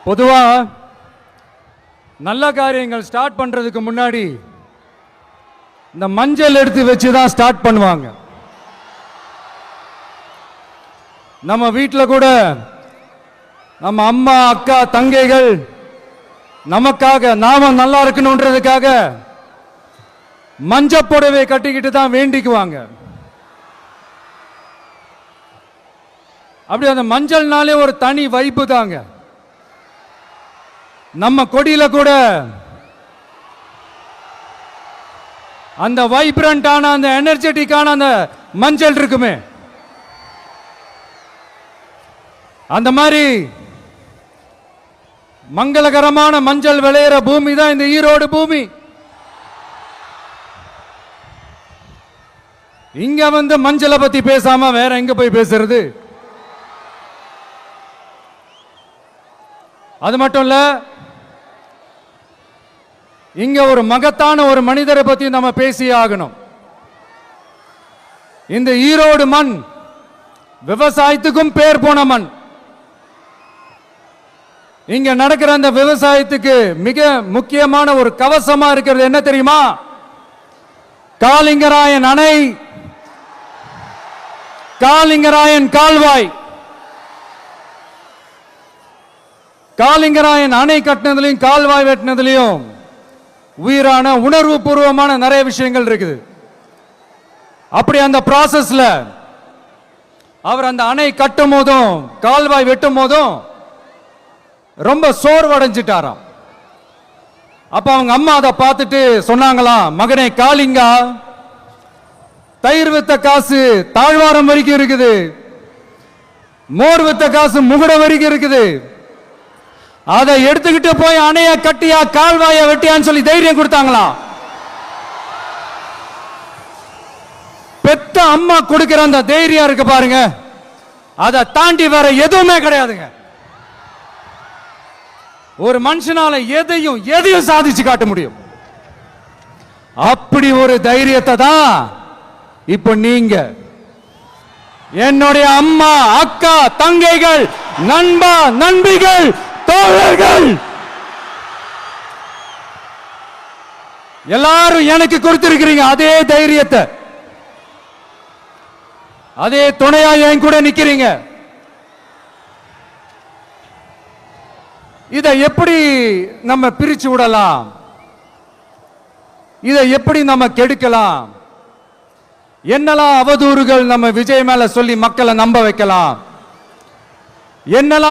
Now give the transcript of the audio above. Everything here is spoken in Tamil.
பொதுவா நல்ல காரியங்கள் ஸ்டார்ட் பண்றதுக்கு முன்னாடி இந்த மஞ்சள் எடுத்து வச்சு தான் ஸ்டார்ட் பண்ணுவாங்க. நம்ம வீட்டில் கூட நம்ம அம்மா அக்கா தங்கைகள் நமக்காக நாம நல்லா இருக்கணும்ன்றதுக்காக மஞ்சள் புடவை கட்டிக்கிட்டு தான் வேண்டிக்குவாங்க. அப்படி அந்த மஞ்சள்னாலே ஒரு தனி வைப்பு தாங்க. நம்ம கொடியில கூட அந்த வைப்ரண்டான அந்த எனர்ஜெட்டிக்கான அந்த மஞ்சள் இருக்குமே, அந்த மாதிரி மங்களகரமான மஞ்சள் விளையிற பூமி தான் இந்த ஈரோடு பூமி. இங்க வந்து மஞ்சளை பத்தி பேசாம வேற எங்க போய் பேசுறது? அது மட்டும் இல்ல, இங்க ஒரு மகத்தான ஒரு மனிதரை பத்தி நம்ம பேசி ஆகணும். இந்த ஈரோடு மண் விவசாயத்துக்கும் பேர் போன மண். இங்க நடக்கிற அந்த விவசாயத்துக்கு மிக முக்கியமான ஒரு கவசமா இருக்கிறது என்ன தெரியுமா? காலிங்கராயன் அணை, காலிங்கராயன் கால்வாய். காலிங்கராயன் அணை கட்டினதுலையும் கால்வாய் வெட்டினதுலையும் உயிரான உணர்வு பூர்வமான நிறைய விஷயங்கள் இருக்குது. அப்படி அந்த ப்ராசஸ்ல அவர் அந்த அணை கட்டும் போதும் கால்வாய் வெட்டும் போதும் ரொம்ப சோர்வடைஞ்சிட்டாராம். அப்ப அவங்க அம்மா அதை பார்த்துட்டு சொன்னாங்களாம், மகனே காளிங்கா, தயிர் வித்த காசு தாழ்வாரம் வரைக்கும் இருக்குது, மோர் வித்த காசு முகுட வரைக்கும் இருக்குது, அதை எடுத்துக்கிட்டு போய் அணைய கட்டியா கால்வாய வெட்டியான்னு சொல்லி தைரியம் கொடுத்தாங்களாம். பெத்த அம்மா கொடுக்கிற அந்த தைரியம் இருக்கு பாருங்க, அதை தாண்டி வேற எதுவுமே கிடையாதுங்க. ஒரு மனுஷனால எதையும் சாதிச்சு காட்ட முடியும். அப்படி ஒரு தைரியத்தை தான் இப்ப நீங்க என்னுடைய அம்மா அக்கா தங்கைகள் நண்பா நண்பிகள் தோழர்கள் எல்லாரும் எனக்கு கொடுத்திருக்கிறீங்க. அதே தைரியத்தை, அதே துணையா என் கூட நிக்கிறீங்க. இதை எப்படி நம்ம பிரிச்சு விடலாம்? இதை எப்படி நம்ம கெடுக்கலாம்? என்னெல்லாம் அவதூறுகள் நம்ம விஜய் மேல சொல்லி மக்களை நம்ப வைக்கலாம்? என்னெல்லாம்